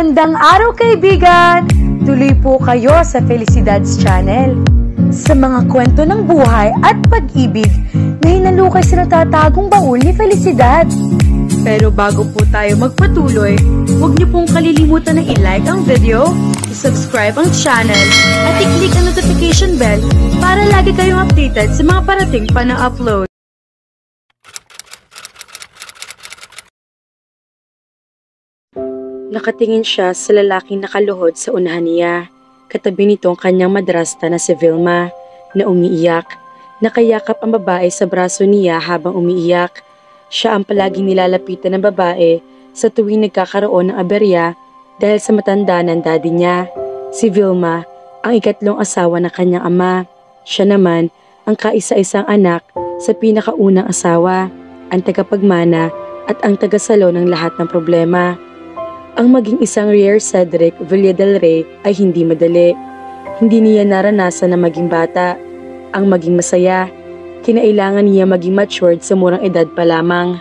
Magandang araw kaibigan! Tuloy po kayo sa Felicidad's Channel. Sa mga kwento ng buhay at pag-ibig na hinalukay sa natatagong baul ni Felicidad. Pero bago po tayo magpatuloy, huwag niyo pong kalilimutan na i-like ang video, i-subscribe ang channel, at i-click ang notification bell para lagi kayong updated sa mga parating pa na upload. Nakatingin siya sa lalaking nakaluhod sa unahan niya. Katabi nito ang kanyang madrasta na si Vilma na umiiyak. Nakayakap ang babae sa braso niya habang umiiyak. Siya ang palaging nilalapitan ng babae sa tuwing nagkakaroon ng aberya dahil sa matanda ng daddy niya. Si Vilma ang ikatlong asawa ng kanyang ama. Siya naman ang kaisa-isang anak sa pinakaunang asawa, ang tagapagmana at ang tagasalo ng lahat ng problema. Ang maging isang Rear Cedric Villa del Rey ay hindi madali. Hindi niya naranasan na maging bata. Ang maging masaya, kinailangan niya maging matured sa murang edad pa lamang.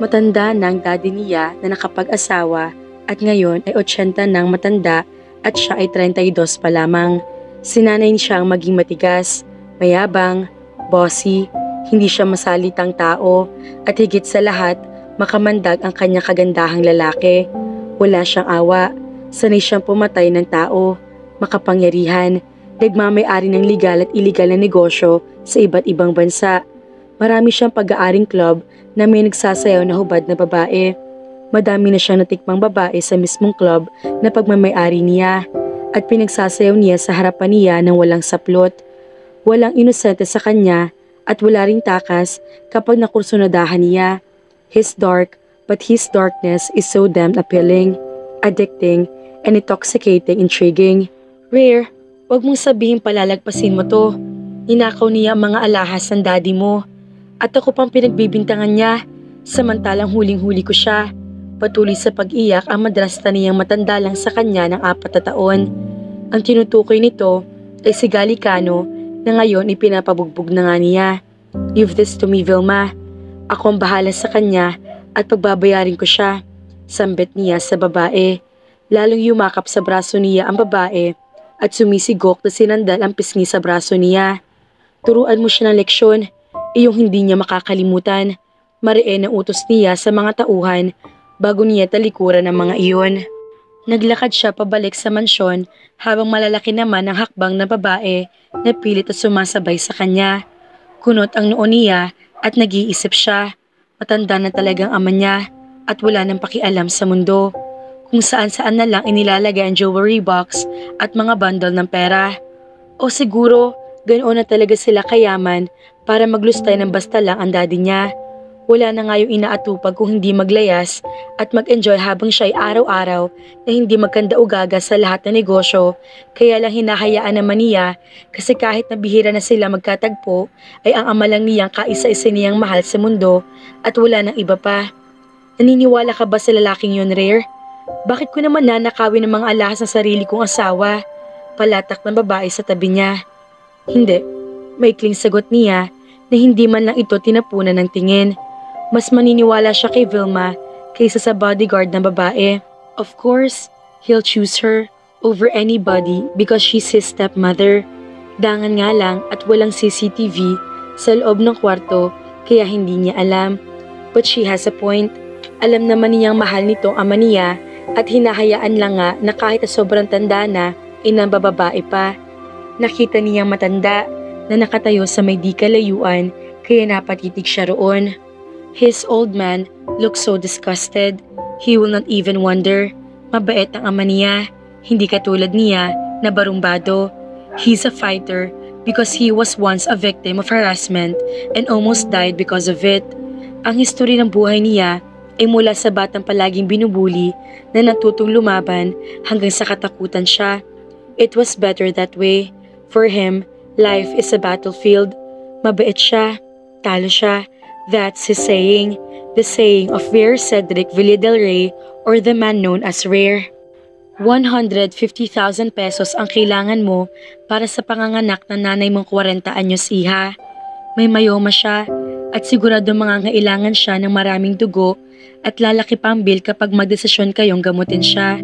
Matanda na ang daddy niya na nakapag-asawa at ngayon ay 80 nang matanda at siya ay 32 pa lamang. Sinanay niya ang maging matigas, mayabang, bossy, hindi siya masalitang tao at higit sa lahat makamandag ang kanyang kagandahang lalaki. Wala siyang awa, sanay siyang pumatay ng tao, makapangyarihan, nagmamay-ari ng legal at illegal na negosyo sa iba't ibang bansa. Marami siyang pag-aaring club na may nagsasayaw na hubad na babae. Madami na siyang natikmang babae sa mismong club na pagmamay-ari niya at pinagsasayaw niya sa harapan niya ng walang saplot. Walang inosente sa kanya at wala ring takas kapag nakursunadahan niya. He's dark, but his darkness is so damn appealing, addicting, and intoxicating intriguing. Rare, wag mong sabihin palalagpasin mo to. Ninakaw niya ang mga alahas ng daddy mo. At ako pang pinagbibintangan niya, samantalang huling-huli ko siya. Patuloy sa pag-iyak ang madrasta niyang matanda lang sa kanya ng 4 na taon. Ang tinutukoy nito ay si Galicano na ngayon ipinapabugbog na nga niya. Leave this to me, Vilma. Ako ang bahala sa kanya at pagbabayarin ko siya. Sambit niya sa babae. Lalong yumakap sa braso niya ang babae at sumisigok na sinandal ang pisngi sa braso niya. Turuan mo siya ng leksyon, iyong hindi niya makakalimutan. Mariin ang utos niya sa mga tauhan bago niya talikuran ang mga iyon. Naglakad siya pabalik sa mansyon habang malalaki naman ang hakbang ng babae na pilit at sumasabay sa kanya. Kunot ang noo niya at nag-iisip siya. Matanda na talagang ama niya at wala nang pakialam sa mundo. Kung saan-saan na lang inilalagay ang jewelry box at mga bundle ng pera. O siguro, ganoon na talaga sila kayaman para maglustay ng basta lang ang daddy niya. Wala na nga yung inaatupag kung hindi maglayas at mag-enjoy habang siya ay araw-araw na hindi magkanda-ugaga sa lahat ng negosyo. Kaya lang hinahayaan naman niya kasi kahit nabihira na sila magkatagpo ay ang ama lang niyang kaisa-isa niyang mahal sa mundo at wala nang iba pa. Naniniwala ka ba sa lalaking yun, Rare? Bakit ko naman nanakawin ng mga alahas ng sarili kong asawa? Palatak ng babae sa tabi niya. Hindi, maikling sagot niya na hindi man lang ito tinapunan ng tingin. Mas maniniwala siya kay Vilma kaysa sa bodyguard ng babae. Of course, he'll choose her over anybody because she's his stepmother. Dangan nga lang at walang CCTV sa loob ng kwarto kaya hindi niya alam. But she has a point. Alam naman niyang mahal nitong ama niya at hinahayaan lang nga na kahit sobrang tanda na, inambababae pa. Nakita niyang matanda na nakatayo sa may di kalayuan kaya napatitig siya roon. His old man looked so disgusted. He will not even wonder. Mabait ang ama niya, hindi katulad niya na barumbado. He's a fighter because he was once a victim of harassment and almost died because of it. Ang history ng buhay niya ay mula sa batang palaging binubuli na natutong lumaban hanggang sa katakutan siya. It was better that way. For him, life is a battlefield. Mabait siya, talo siya. That's his saying, the saying of Rear Cedric Villa del Rey or the man known as Rare. 150,000 pesos ang kailangan mo para sa panganganak ng nanay mong 40 anyos iha. May mayoma siya at sigurado mangangailangan siya ng maraming dugo at lalaki pa ang bill kapag magdesisyon kayong gamutin siya.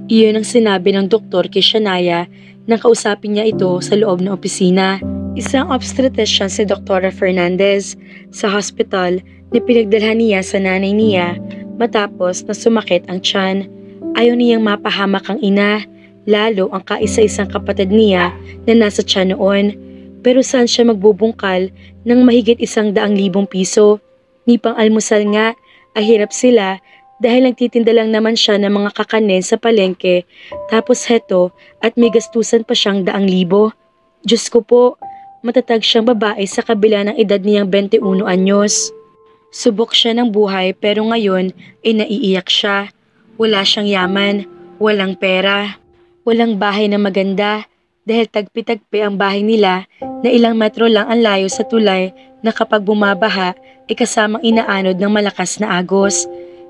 Iyon ang sinabi ng doktor kay Shania nang kausapin niya ito sa loob ng opisina. Isang obstetrician si Dr. Fernandez sa hospital na pinagdalhan niya sa nanay niya matapos na sumakit ang tiyan. Ayaw niyang mapahamak ang ina, lalo ang kaisa-isang kapatid niya na nasa tiyan noon. Pero saan siya magbubungkal ng mahigit 100,000 piso? Ni pang almusal nga, ay hirap sila dahil nagtitinda lang naman siya ng mga kakanin sa palengke. Tapos heto at may gastusan pa siyang 100,000. Diyos ko po, matatag siyang babae sa kabila ng edad niyang 21 anyos. Subok siya ng buhay pero ngayon ay naiiyak siya. Wala siyang yaman, walang pera, walang bahay na maganda dahil tagpi-tagpi ang bahay nila na ilang metro lang ang layo sa tulay na kapag bumabaha ay kasamang inaanod ng malakas na agos.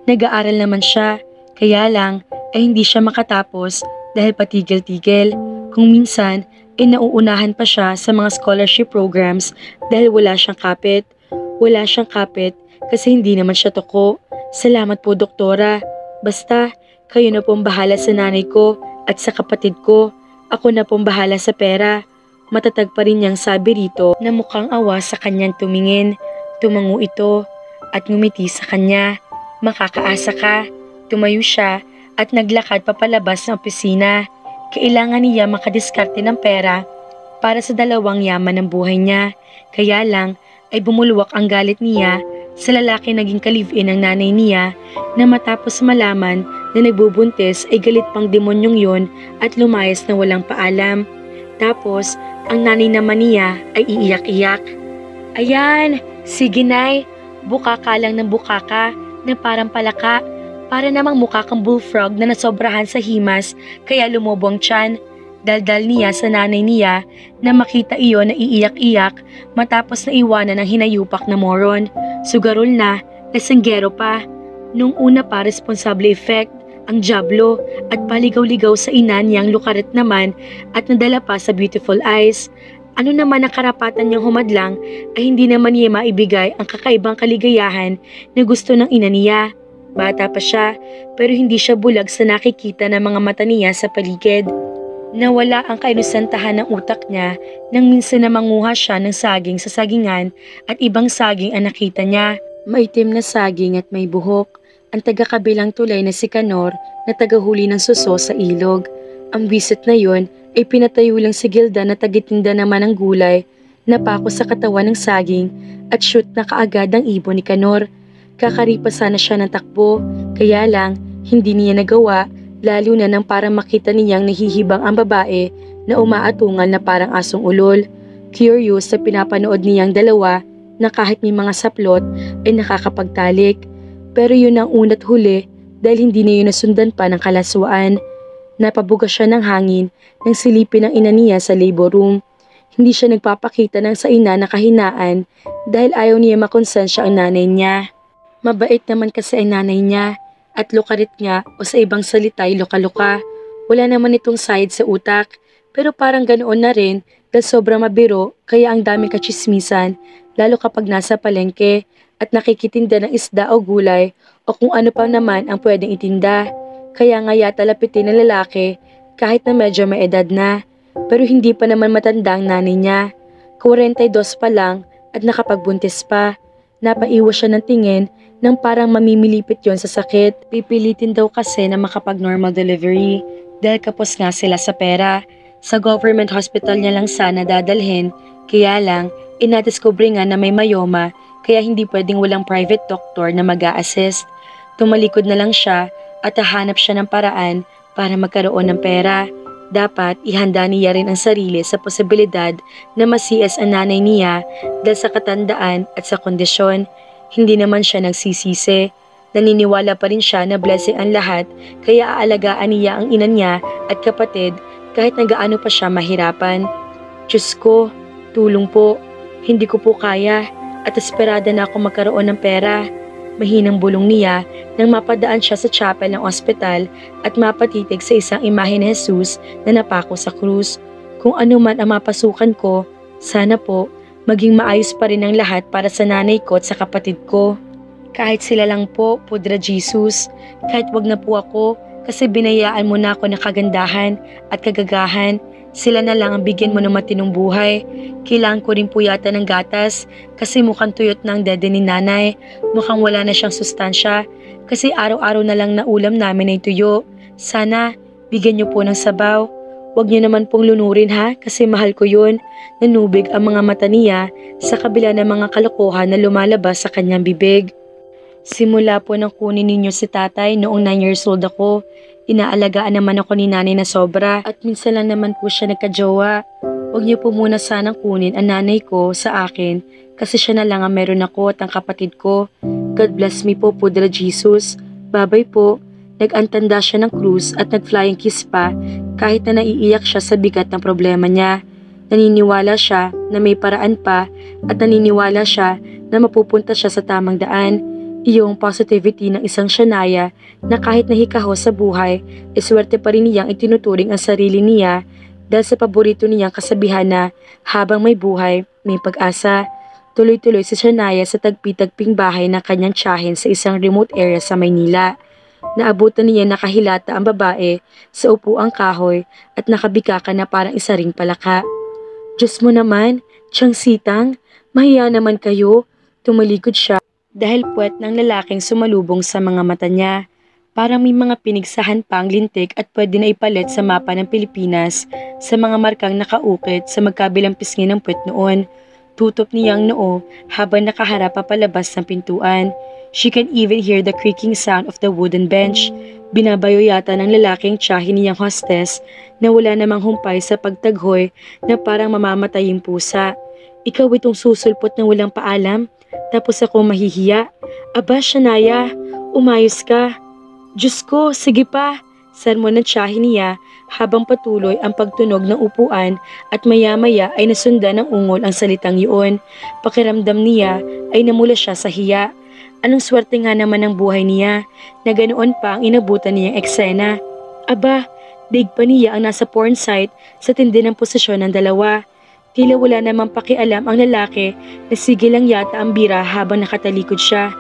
Nag-aaral naman siya, kaya lang ay hindi siya makatapos dahil patigil-tigil. Kung minsan ay nauunahan pa siya sa mga scholarship programs dahil wala siyang kapit. Wala siyang kapit kasi hindi naman siya toko. Salamat po doktora. Basta, kayo na pong bahala sa nanay ko at sa kapatid ko. Ako na pong bahala sa pera. Matatag pa rin niyang sabi rito na mukhang awa sa kanyang tumingin. Tumango ito at ngumiti sa kanya. Makakaasa ka. Tumayo siya at naglakad papalabas ng opisina. Kailangan niya makadiskarte ng pera para sa dalawang yaman ng buhay niya. Kaya lang ay bumulwak ang galit niya sa lalaki naging ka-live-in ng nanay niya na matapos malaman na nagbubuntis ay galit pang demonyong yon at lumayas na walang paalam. Tapos, ang nanay naman niya ay iiyak-iyak. Ayan, sige nay, buka ka lang ng buka ka na parang palaka. Para namang mukha kang bullfrog na nasobrahan sa himas kaya lumobo ang tiyan. Daldal niya sa nanay niya na makita iyon na iiyak-iyak matapos na iwanan ng hinayupak na moron. Sugarol na, lasanggero pa. Nung una pa responsable effect, ang jablo at paligaw-ligaw sa ina niyang lukaret naman at nadala pa sa beautiful eyes. Ano naman ang karapatan niyang humadlang ay hindi naman niya maibigay ang kakaibang kaligayahan na gusto ng ina niya. Bata pa siya pero hindi siya bulag sa nakikita ng mga mata niya sa paligid. Nawala ang kainusantahan ng utak niya nang minsan na manguha siya ng saging sa sagingan at ibang saging ang nakita niya. Maitim na saging at may buhok. Ang taga-kabilang tulay na si Canor na tagahuli ng suso sa ilog. Ang bisit na yon ay pinatayo lang si Gilda na tagitinda naman ng gulay, napako sa katawan ng saging at shoot na kaagad ang ibon ni Canor. Kakaripa sana siya ng takbo, kaya lang hindi niya nagawa. Lalo na nang parang makita niyang nahihibang ang babae na umaatungal na parang asong ulol. Curious sa pinapanood niyang dalawa na kahit may mga saplot ay nakakapagtalik. Pero yun ang una't huli dahil hindi na yun nasundan pa ng kalaswaan. Napabuga siya ng hangin nang silipin ng ina niya sa labor room. Hindi siya nagpapakita ng sa ina na kahinaan dahil ayaw niya makonsensya ang nanay niya. Mabait naman kasi ang nanay niya. At lukarit nga o sa ibang salita ay luka-luka. Wala naman itong side sa utak. Pero parang ganoon na rin dahil sobrang mabiro kaya ang daming kachismisan lalo kapag nasa palengke at nakikitinda ng isda o gulay o kung ano pa naman ang pwedeng itinda. Kaya nga yata lapitin ng lalaki kahit na medyo may edad na. Pero hindi pa naman matanda ang nanay niya. 42 pa lang at nakapagbuntis pa. Napaiwas siya ng tingin nang parang mamimilipit yon sa sakit. Pipilitin daw kasi na makapag-normal delivery dahil kapos nga sila sa pera. Sa government hospital niya lang sana dadalhin, kaya lang inadiscover nga na may myoma kaya hindi pwedeng walang private doctor na mag-a-assist. Tumalikod na lang siya at hahanap siya ng paraan para magkaroon ng pera. Dapat ihanda niya rin ang sarili sa posibilidad na ma-CS ang nanay niya dahil sa katandaan at sa kondisyon. Hindi naman siya nagsisisi. Naniniwala pa rin siya na blessing ang lahat kaya aalagaan niya ang ina niya at kapatid kahit na gaano pa siya mahirapan. Diyos ko, tulong po. Hindi ko po kaya at esperada na ako magkaroon ng pera. Mahinang bulong niya nang mapadaan siya sa chapel ng ospital at mapatitig sa isang imahe ni Jesus na napako sa krus. Kung ano man ang mapasukan ko, sana po maging maayos pa rin ang lahat para sa nanay ko at sa kapatid ko. Kahit sila lang po, Pudra Jesus. Kahit wag na po ako, kasi binayaan mo na ako ng kagandahan at kagagahan. Sila na lang ang bigyan mo ng matinong buhay. Kailangan ko rin po yata ng gatas kasi mukhang tuyot na ang dede ni nanay. Mukhang wala na siyang sustansya kasi araw-araw na lang na ulam namin ay tuyo. Sana bigyan niyo po ng sabaw. Huwag niyo naman pong lunurin ha kasi mahal ko yun. Nanubig ang mga mata niya sa kabila ng mga kalokohan na lumalabas sa kanyang bibig. Simula po nang kunin ninyo si tatay noong 9 years old ako. Inaalagaan naman ako ni nanay na sobra at minsan lang naman po siya nagkajowa. Huwag niyo po muna sanang kunin ang nanay ko sa akin kasi siya na lang ang meron ako at ang kapatid ko. God bless me po, Pudra Jesus. Babay po. Nag-antanda siya ng krus at nag-flying kiss pa kahit na naiiyak siya sa bigat ng problema niya. Naniniwala siya na may paraan pa at naniniwala siya na mapupunta siya sa tamang daan. Iyong positivity ng isang Shania na kahit nahikaho sa buhay, swerte pa rin niyang itinuturing ang sarili niya dahil sa paborito niyang kasabihan na habang may buhay, may pag-asa. Tuloy-tuloy si Shania sa tagpi-tagping bahay ng kanyang tiyahin sa isang remote area sa Maynila. Naabutan niya nakahilata ang babae sa upuang kahoy at nakabika na parang isa ring palaka. Diyos mo naman, Tiyang Sitang, mahiya naman kayo. Tumalikod siya dahil puwet ng lalaking sumalubong sa mga mata niya. Parang may mga pinigsahan pa ang lintik at pwede na ipalit sa mapa ng Pilipinas sa mga markang nakaukit sa magkabilang pisngi ng puwet noon. Tutop niyang noo habang nakaharap papalabas ng pintuan. She can even hear the creaking sound of the wooden bench. Binabayo yata ng lalaking tiyahin niyang hostess na wala namang humpay sa pagtaghoy na parang mamamatay yung pusa. Ikaw itong susulpot ng walang paalam? Tapos ako mahihiya. Aba, Shania, umayos ka. Diyos ko, sige pa. Sermon ng tiyahin niya habang patuloy ang pagtunog ng upuan at maya-maya ay nasundan ng ungol ang salitang yun. Pakiramdam niya ay namula siya sa hiya. Anong swerte nga naman ang buhay niya na ganoon pa ang inabutan niyang eksena. Aba, daig pa niya ang nasa porn site sa tindi ng posisyon ng dalawa. Tila wala namang pakialam ang lalaki na sige lang yata ang bira habang nakatalikod siya.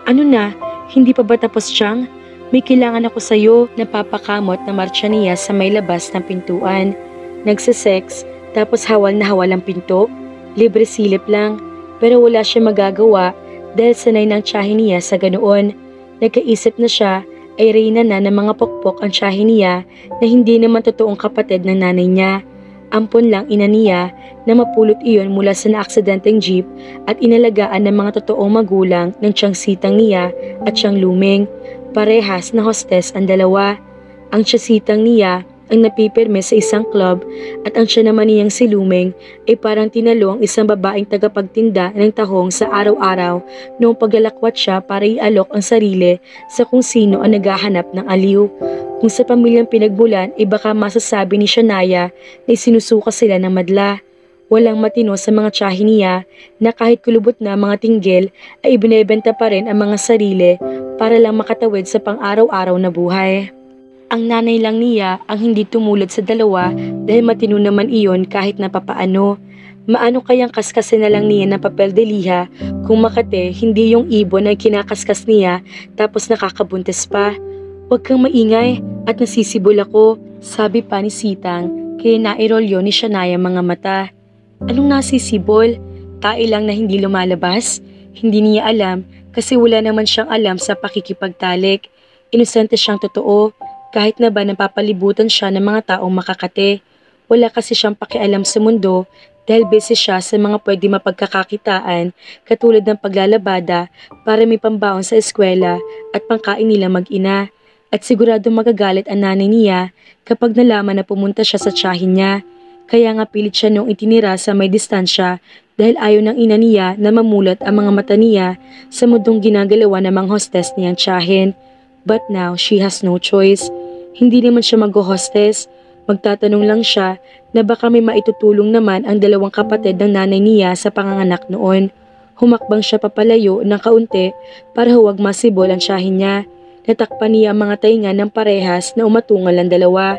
Ano na, hindi pa ba tapos siyang? May kailangan ako sa'yo, napapakamot na marcha niya sa may labas ng pintuan. Nagsasex, tapos hawal na hawal ang pinto. Libre silip lang, pero wala siya magagawa dahil sanay ng tiyahin niya sa ganoon. Nagkaisip na siya ay reyna na ng mga pokpok ang tiyahin niya na hindi naman totoong kapatid ng nanay niya. Ampon lang ina niya na mapulot iyon mula sa naaksidenteng jeep at inalagaan ng mga totoong magulang ng Tiyang Sitang niya at Tiyang Luming. Parehas na hostess ang dalawa. Ang Tiyang Sitang niya ang napipirme sa isang club at ang siya naman niyang si Luming ay parang tinalo ang isang babaeng tagapagtinda ng tahong sa araw-araw noong paglalakwat siya para ialok ang sarili sa kung sino ang naghahanap ng aliw. Kung sa pamilyang pinagmulan ay baka masasabi ni Shania na isinusuka sila ng madla. Walang matino sa mga tiyahin niya na kahit kulubot na mga tinggil ay ibinebenta pa rin ang mga sarili para lang makatawid sa pang-araw-araw na buhay. Ang nanay lang niya ang hindi tumulad sa dalawa dahil matino naman iyon kahit napapaano. Maano kayang kaskasin na lang niya ng papel de liha kung Makate hindi yung ibon na kinakaskas niya tapos nakakabuntis pa. Huwag kang maingay at nasisibol ako, sabi pa ni Sitang kaya nairolyo ni Shania mga mata. Anong nasisibol? Tae lang na hindi lumalabas? Hindi niya alam kasi wala naman siyang alam sa pakikipagtalik. Inosente siyang totoo kahit na ba napapalibutan siya ng mga taong makakate. Wala kasi siyang pakialam sa mundo dahil busy siya sa mga pwede mapagkakakitaan katulad ng paglalabada para may pambaon sa eskwela at pangkain nila mag-ina. At sigurado magagalit ang nanay niya kapag nalaman na pumunta siya sa tiyahin niya. Kaya nga pilit siya nung itinira sa may distansya dahil ayaw ng ina niya na mamulat ang mga mata niya sa mundong ginagalawa ng mga hostess niyang tiyahin. But now, she has no choice. Hindi naman siya mag-hostess. Magtatanong lang siya na baka may maitutulong naman ang dalawang kapatid ng nanay niya sa panganganak noon. Humakbang siya papalayo ng kaunti para huwag masibol ang tiyahin niya. Natakpan niya ang mga tainga ng parehas na umatungal ang dalawa.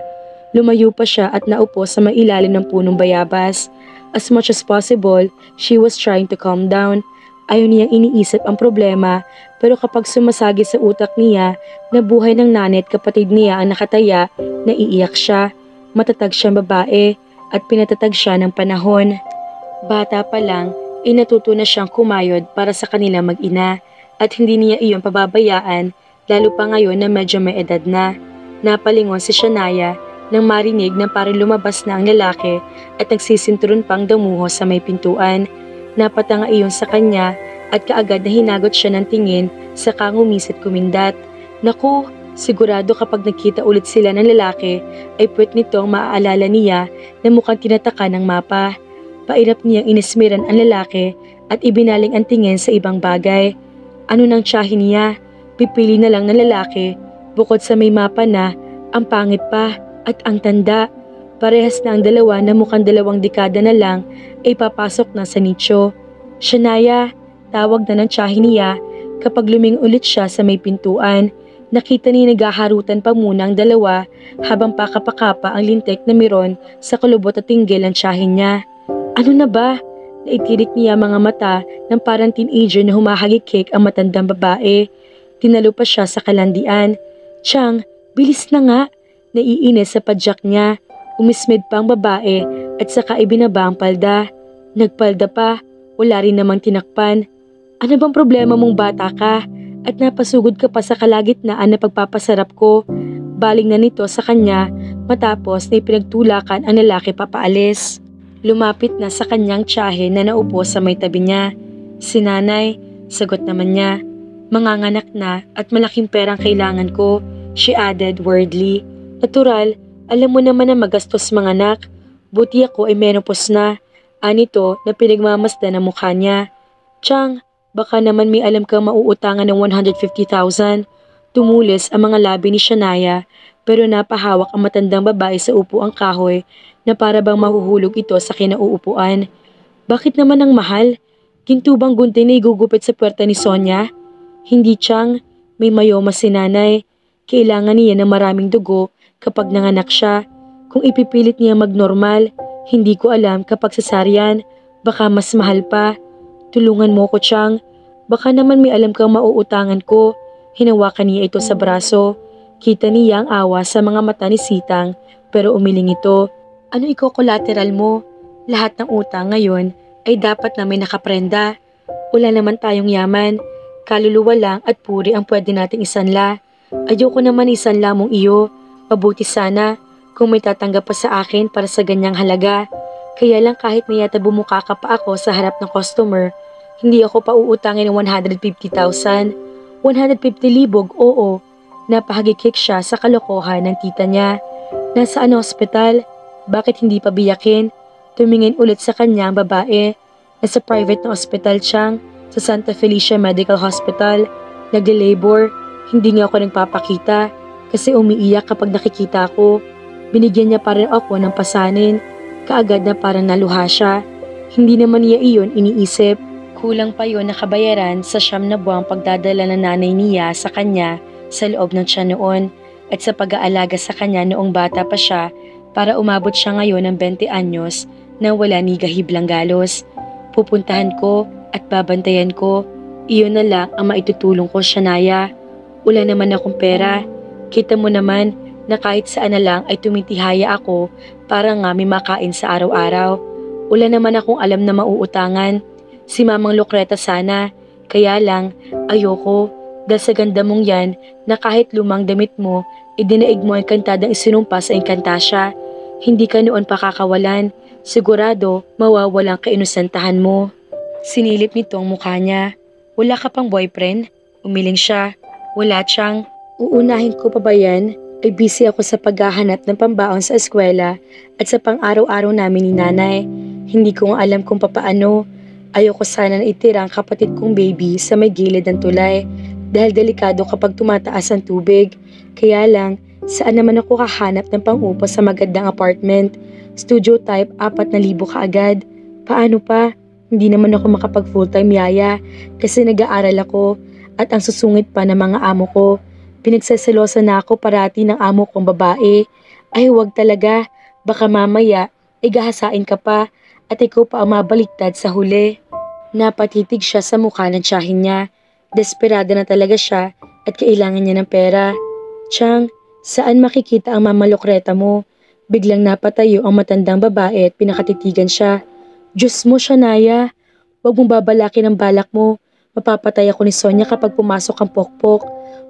Lumayo pa siya at naupo sa mailalim ng punong bayabas. As much as possible, she was trying to calm down. Ayaw niyang iniisip ang problema, pero kapag sumasagi sa utak niya na buhay ng nanay at kapatid niya ang nakataya, naiiyak siya. Matatag siyang babae at pinatatag siya ng panahon. Bata pa lang, natuto na siyang kumayod para sa kanila mag-ina at hindi niya iyon pababayaan, lalo pa ngayon na medyo may edad na. Napalingon si Shania nang marinig na parang lumabas na ang lalaki at nagsisinturon pang damuho sa may pintuan. Napatanga iyon sa kanya at kaagad na hinagot siya ng tingin sa kangumisit kumindat. Naku, sigurado kapag nagkita ulit sila ng lalaki ay puwet nitong maaalala niya na mukhang tinataka ng mapa. Pairap niyang inismiran ang lalaki at ibinaling ang tingin sa ibang bagay. Ano nang tiyahin niya? Pipili na lang ng lalaki bukod sa may mapa na ang pangit pa at ang tanda. Parehas na ang dalawa na mukhang 2 dekada na lang ay papasok na sa nicho. Shania, tawag na ng tiyahin niya kapag luming ulit siya sa may pintuan. Nakita niya naghaharutan pa muna ang dalawa habang pakapakapa ang lintik na meron sa kulubot at tinggil ang tiyahin niya. Ano na ba? Naitirik niya mga mata ng parang teenager na humahagikik ang matandang babae. Tinalo pa siya sa kalandian. Tiyang, bilis na nga. Naiinis sa padyak niya. Umismid pa ang babae at saka ibinaba ang palda. Nagpalda pa, wala rin namang tinakpan. Ano bang problema mong bata ka? At napasugod ka pa sa kalagitnaan na pagpapasarap ko. Baling na nito sa kanya matapos na ipinagtulakan ang lalaki papaalis. Lumapit na sa kanyang tiyahin na naupo sa may tabi niya. Si nanay, sagot naman niya. Manganganak na at malaking perang kailangan ko, she added wordly. Natural, alam mo naman na magastos manganak. Buti ako ay menopause na. Anito na pinagmamasdan ang mukha niya. Tiyang, baka naman may alam kang mauutangan ng 150,000. Tumulis ang mga labi ni Shania pero napahawak ang matandang babae sa upuang kahoy na para bang mahuhulog ito sa kinauupuan. Bakit naman ang mahal? Ginto bang gunting na igugupit sa puwerta ni Sonia? Hindi, Tiyang, may mayoma si nanay. Kailangan niya ng maraming dugo kapag nanganak siya. Kung ipipilit niya magnormal, hindi ko alam kapag cesarean, baka mas mahal pa. Tulungan mo ko, Tiyang. Baka naman may alam kang mauutangan ko. Hinawakan niya ito sa braso. Kita niya ang awa sa mga mata ni Sitang pero umiling ito. Ano iko-collateral mo? Lahat ng utang ngayon ay dapat na may nakaprenda. Wala naman tayong yaman. Kaluluwa lang at puri ang pwede nating isanla. Ayoko naman isanla mong iyo. Mabuti sana kung may tatanggap pa sa akin para sa ganyang halaga. Kaya lang kahit na yata bumuka ka pa ako sa harap ng customer, hindi ako pa uutangin ng 150,000. 150,000, oo. Napahagikik siya sa kalokohan ng tita niya. Nasaan ang ospital? Bakit hindi pa biyakin? Tumingin ulit sa kanya ang babae. Nasa private na ospital, Tiyang, sa Santa Felicia Medical Hospital. Nagli-labor. Hindi nga ako nagpapakita kasi umiiyak kapag nakikita ko. Binigyan niya pa rin ako ng pasanin. Kaagad na parang naluha siya. Hindi naman niya iyon iniisip. Kulang pa yon nakabayaran sa 9 na buwang pagdadala ng nanay niya sa kanya sa loob ng tiyan noon at sa pag-aalaga sa kanya noong bata pa siya para umabot siya ngayon ng 20 anyos na wala ni gahiblang galos. Pupuntahan ko at babantayan ko. Iyon na lang ang maitutulong ko, Shania. Wala naman akong pera. Kita mo naman na kahit saan na lang ay tumitihaya ako para nga may makain sa araw-araw. Wala naman akong alam na mauutangan. Si Mamang Lucreta sana. Kaya lang, ayoko. Dahil sa ganda mong yan na kahit lumang damit mo, idinaig mo ang kantadang isinumpa sa Encantasia. Hindi ka noon pakakawalan. Sigurado, mawawalang kainosentahan mo. Sinilip nito ang mukha niya. Wala ka pang boyfriend? Umiling siya. Wala, Tiyang. Uunahin ko pa ba yan? Ay busy ako sa paghahanap ng pambaon sa eskwela at sa pang-araw-araw namin ni nanay. Hindi ko nga alam kung papaano. Ayoko sana na itira ang kapatid kong baby sa may gilid ng tulay dahil delikado kapag tumataas ang tubig. Kaya lang, saan naman ako kahanap ng pang-upo sa magandang apartment? Studio type, 4,000 kaagad. Paano pa? Hindi naman ako makapag full-time yaya kasi nag-aaral ako at ang susungit pa ng mga amo ko. Pinagsaselosa na ako parati ng amo kong babae. Ay huwag talaga, baka mamaya ay gahasain ka pa at ikaw pa ang mabaliktad sa huli. Napatitig siya sa mukha ng tiyahin niya. Desperada na talaga siya at kailangan niya ng pera. Chang, saan makikita ang mamalokreta mo? Biglang napatayo ang matandang babae at pinakatitigan siya. Diyos mo, Shania. Huwag mong babalakin ang balak mo. Mapapatay ako ni Sonia kapag pumasok ang pokpok.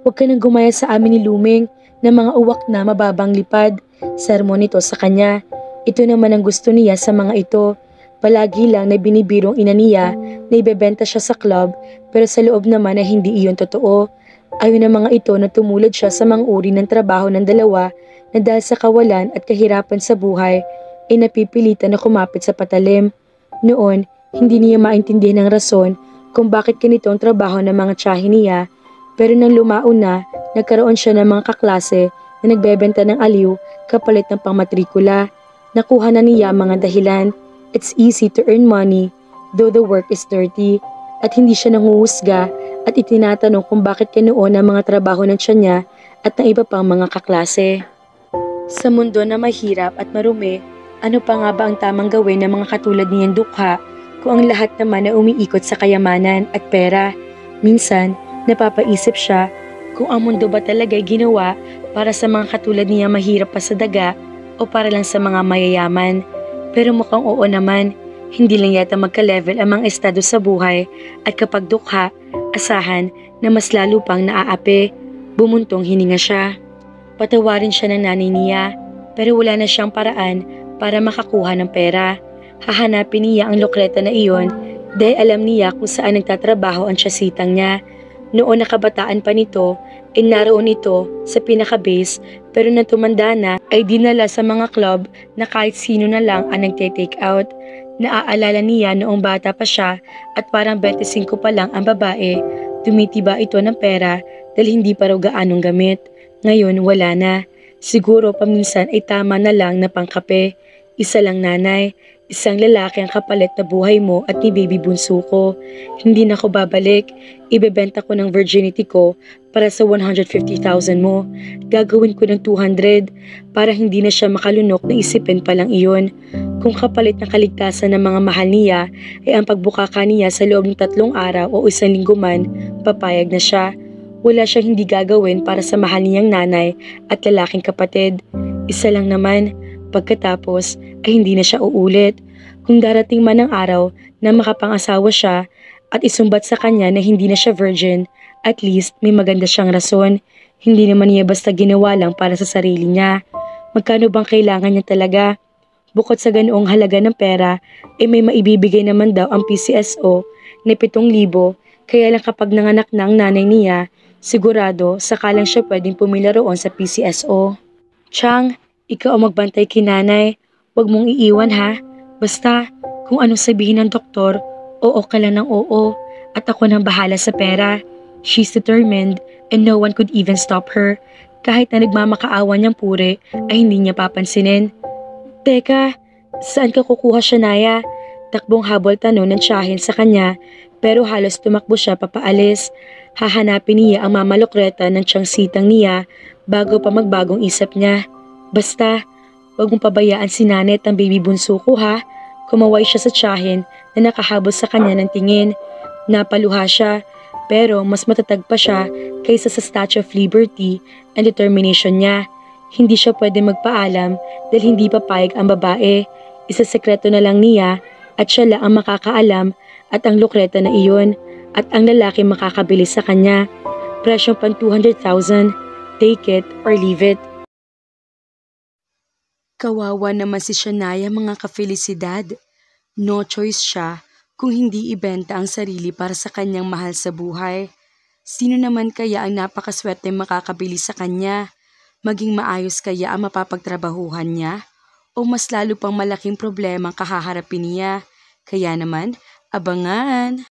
Huwag ka nang gumaya sa amin ni Luming na mga uwak na mababang lipad. Sermon nito sa kanya. Ito naman ang gusto niya sa mga ito. Palagi lang na binibirong ina niya na ibebenta siya sa club pero sa loob naman ay hindi iyon totoo. Ayon ng mga ito na tumulad siya sa mga uri ng trabaho ng dalawa na dahil sa kawalan at kahirapan sa buhay ay napipilitan na kumapit sa patalim. Noon, hindi niya maintindihan ang rason kung bakit ganito ang trabaho ng mga tiyahin niya pero nang lumaon na, nagkaroon siya ng mga kaklase na nagbebenta ng aliw kapalit ng pangmatrikula. Nakuha na niya ang mga dahilan. It's easy to earn money, though the work is dirty. At hindi siya nanguhusga at itinatanong kung bakit ganoon ang mga trabaho ng tiya niya at ng iba pang mga kaklase. Sa mundo na mahirap at marumi, ano pa nga ba ang tamang gawin ng mga katulad niyang dukha kung ang lahat naman ay umiikot sa kayamanan at pera? Minsan, napapaisip siya kung ang mundo ba talaga ay ginawa para sa mga katulad niya mahirap pa sa daga o para lang sa mga mayayaman. Pero mukhang oo naman, hindi lang yata magka-level ang mga estado sa buhay at kapag dukha, asahan na mas lalo pang naaapi. Bumuntong hininga siya. Patawarin siya ng nanay niya pero wala na siyang paraan para makakuha ng pera. Hahanapin niya ang lokreta na iyon dahil alam niya kung saan nagtatrabaho ang tiyasitang niya. Noon na kabataan pa nito, ay naroon ito sa pinaka-base pero nang tumanda na ay dinala sa mga club na kahit sino na lang ang nagte-take out. Naaalala niya noong bata pa siya at parang 25 pa lang ang babae, tumitiba ito ng pera dahil hindi pa raw gaanong gamit. Ngayon wala na. Siguro paminsan ay tama na lang na pangkape. Isa lang nanay, isang lalaki ang kapalit na buhay mo at ni baby bunso ko. Hindi na ako babalik. Ibebenta ko ng virginity ko para sa 150,000 mo. Gagawin ko ng 200 para hindi na siya makalunok na isipin pa lang iyon. Kung kapalit na kaligtasan ng mga mahal niya ay ang pagbukaka niya sa loob ng 3 araw o 1 linggo man, papayag na siya. Wala siyang hindi gagawin para sa mahal niyang nanay at lalaking kapatid. Isa lang naman, pagkatapos ay hindi na siya uulit. Kung darating man ang araw na makapangasawa siya at isumbat sa kanya na hindi na siya virgin, at least may maganda siyang rason. Hindi naman niya basta ginawa lang para sa sarili niya. Magkano bang kailangan niya talaga? Bukod sa ganoong halaga ng pera, may maibibigay naman daw ang PCSO na 7,000, kaya lang kapag nanganak na ang nanay niya, sigurado sakalang siya pwedeng pumila roon sa PCSO. Chang, ikaw ang magbantay kay nanay. Huwag mong iiwan ha. Basta, kung anong sabihin ng doktor, oo ka lang ng oo at ako nang bahala sa pera. She's determined and no one could even stop her. Kahit na nagmamakaawa niyang pure ay hindi niya papansinin. Teka, saan ka kukuha siya, Naya? Takbong habol tanong ng tiyahin sa kanya pero halos tumakbo siya papaalis. Hahanapin niya ang mamalokreta ng tiyangsitang niya bago pa magbagong isip niya. Basta, huwag mong pabayaan si Nanet ang baby bunso ko ha. Kumaway siya sa tiyahin na nakahabol sa kanya ng tingin. Napaluha siya pero mas matatag pa siya kaysa sa Statue of Liberty and determination niya. Hindi siya pwede magpaalam dahil hindi papayag ang babae. Isasekreto na lang niya at siya lang ang makakaalam at ang lokreta na iyon at ang lalaki makakabili sa kanya. Presyong pang 200,000. Take it or leave it. Kawawa naman si Shania mga kafelisidad. No choice siya kung hindi ibenta ang sarili para sa kanyang mahal sa buhay. Sino naman kaya ang napakaswerte makakabili sa kanya? Maging maayos kaya ang mapapagtrabahuhan niya? O mas lalo pang malaking problema ang kahaharapin niya? Kaya naman, abangan!